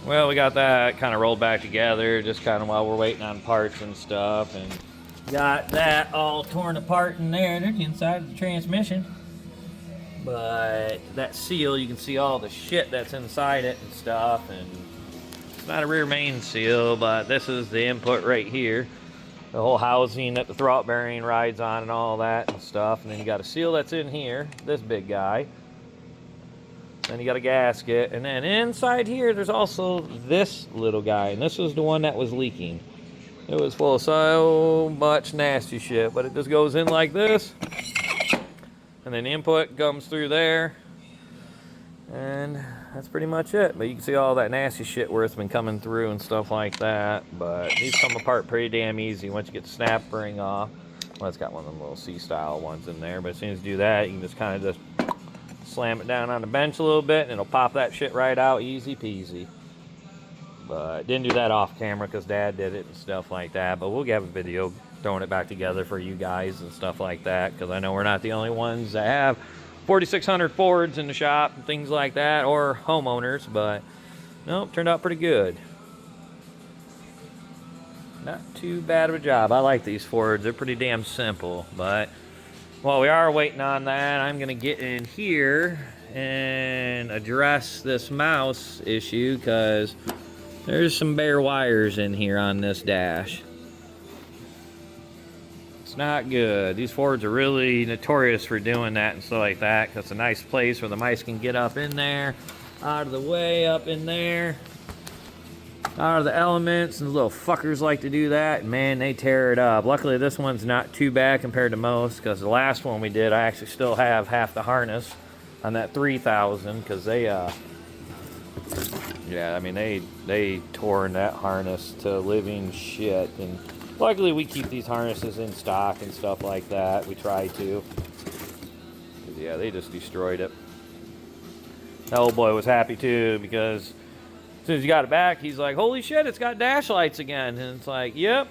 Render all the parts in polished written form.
Well, we got that kind of rolled back together just kind of while we're waiting on parts and stuff, and got that all torn apart in there. There's the inside of the transmission. But that seal, you can see all the shit that's inside it and stuff, and it's not a rear main seal, but this is the input right here. The whole housing that the throttle bearing rides on and all that and stuff. And then you got a seal that's in here, this big guy. Then you got a gasket, and then inside here there's also this little guy, and this is the one that was leaking. It was full of so much nasty shit, but it just goes in like this, and then the input comes through there, and that's pretty much it. But you can see all that nasty shit where it's been coming through and stuff like that. But these come apart pretty damn easy once you get the snap ring off. Well, it's got one of them little C-style ones in there, but as soon as you do that, you can just kind of just slam it down on the bench a little bit, and it'll pop that shit right out, easy peasy. But didn't do that off camera because Dad did it and stuff like that. But we'll have a video throwing it back together for you guys and stuff like that, because I know we're not the only ones that have 4600 Fords in the shop and things like that, or homeowners. But nope, turned out pretty good. Not too bad of a job. I like these Fords. They're pretty damn simple. But while we are waiting on that, I'm going to get in here and address this mouse issue, because there's some bare wires in here on this dash. It's not good. These Fords are really notorious for doing that and stuff like that, because it's a nice place where the mice can get up in there, out of the way, up in there, out of the elements, and the little fuckers like to do that. Man, they tear it up. Luckily, this one's not too bad compared to most, because the last one we did, I actually still have half the harness on that 3000, because they, yeah, I mean, they tore that harness to living shit. And luckily, we keep these harnesses in stock and stuff like that. We try to. Yeah, they just destroyed it. That old boy was happy too, because as soon as you got it back, he's like, holy shit, it's got dash lights again. And it's like, yep.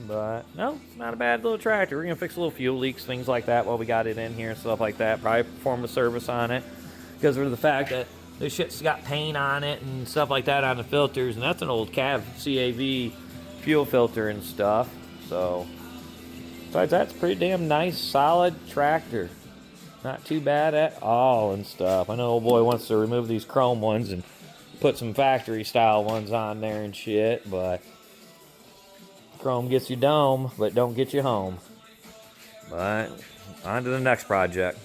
But no, it's not a bad little tractor. We're going to fix a little fuel leaks, things like that while we got it in here and stuff like that. Probably perform a service on it, because of the fact that this shit's got paint on it and stuff like that on the filters. And that's an old CAV fuel filter and stuff. So besides that, it's a pretty damn nice, solid tractor. Not too bad at all and stuff. I know old boy wants to remove these chrome ones and put some factory style ones on there and shit, but chrome gets you dome, but don't get you home. But on to the next project.